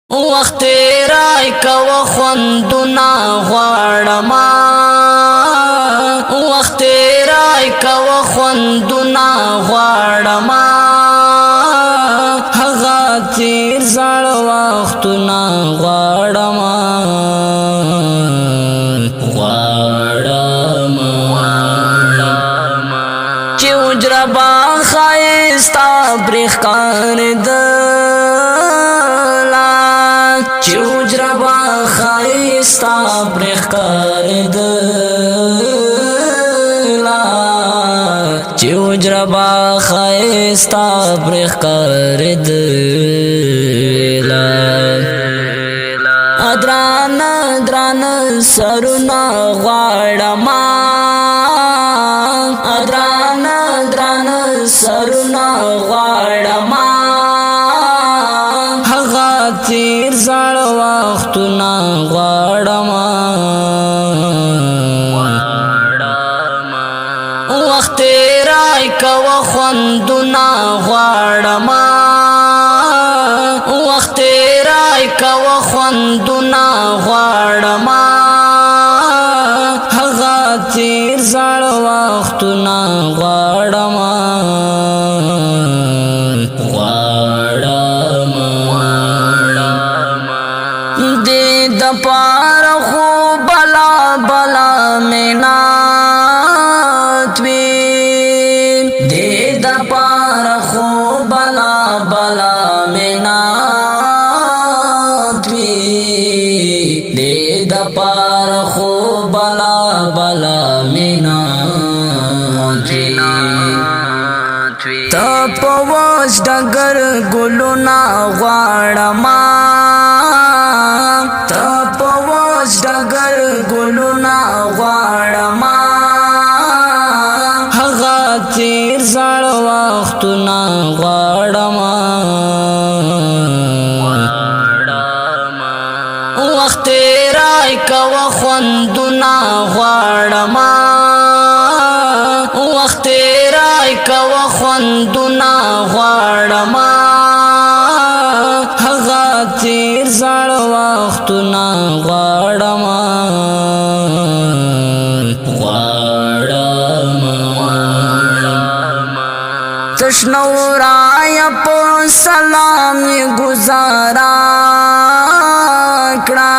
وخت راي کو خوندنا غواړما وخت راي کو خوندنا غواړما هغه تیر زړ وختنا غواړما چې وجربا خایستا برخان د چوجربا خایستا برخکار دلا چوجربا خایستا برخکار دلا ادران ادران سرنا غواړما ادران ادران سرنا غواړما تیر زړ وختنا غواړما وخت راي کو خوندنا غواړما وخت راي کو خوندنا غواړما هغه تیر زړ وختنا غواړما پار خو بلا بلا مینات وی دې د پار خو بلا بلا مینات وی دې د پار خو بلا بلا مینات وی ته په واش ډګر ګلونا غواړما ډګر ګلونا غواړما هغه تیر زړ وختنا غواړما وخت راي کو خوندنا غواړما وخت راي کو خوندنا غواړما هغه تیر زړ وختنا غواړما تشنو راي په سلام گزارا کړه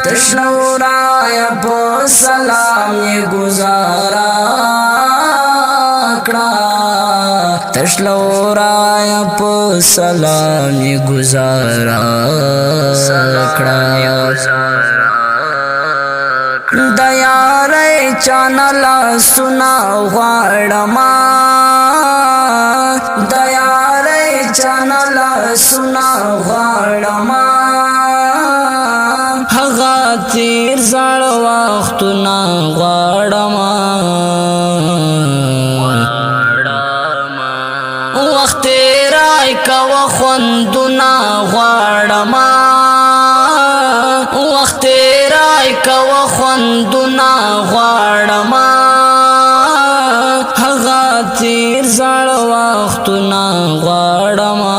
تشنو راي په سلام گزارا کړه تشلو راي په سلام گزارا کړه دیا رې چانلا سنا غواړما دیا رې چانلا سنا غواړما هغه تیر زړ وختنا غواړما وخت راي کو خوندنا غواړما وخت راي کو خوندنا غواړما هغه تیر زړ وختنا غواړما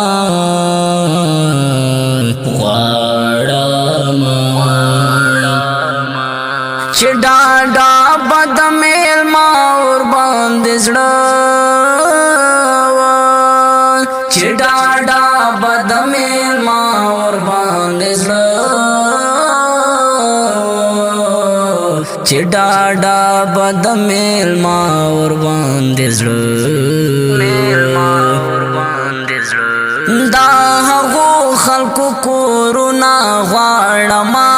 چې ډاډا بد میل ما ور باندې زړه چې ډاډا بد میل ما ور باندې زړه چې ډاډا بد میل ما ور باندې زړه دا هغو خلکو کورونه غواړما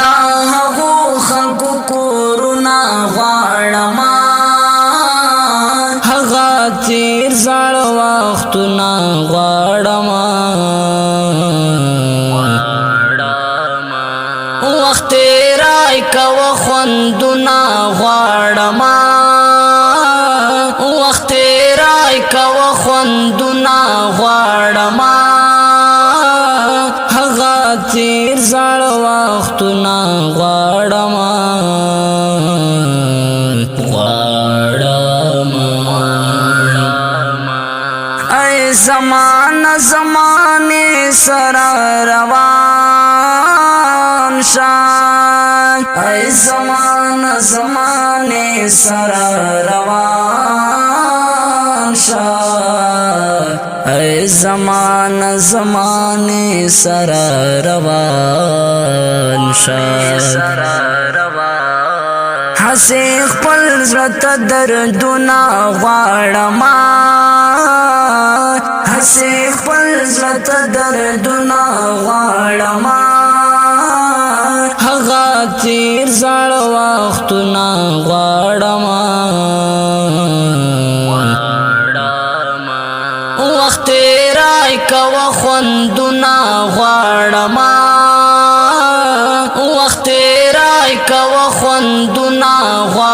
دا هغو خلکو کورونه غواړما هغه تیر زړ وختنا غواړما وخت راي کو خوندنا غواړما وخت راي کو خوندنا غواړما هغه تیر زړ وختنا غواړما زمان زمانے سرا روان شان ای زمانه سرا روان شان ای زمانه سرا روان شان حسی خپل زړه دردونه غواړم حسی خپل زړه دردونه غواړم هغه تیر زړه وختونه غواړم وخت رای کوه خوندونه غواړم وخت رای کوه خوندونه غواړم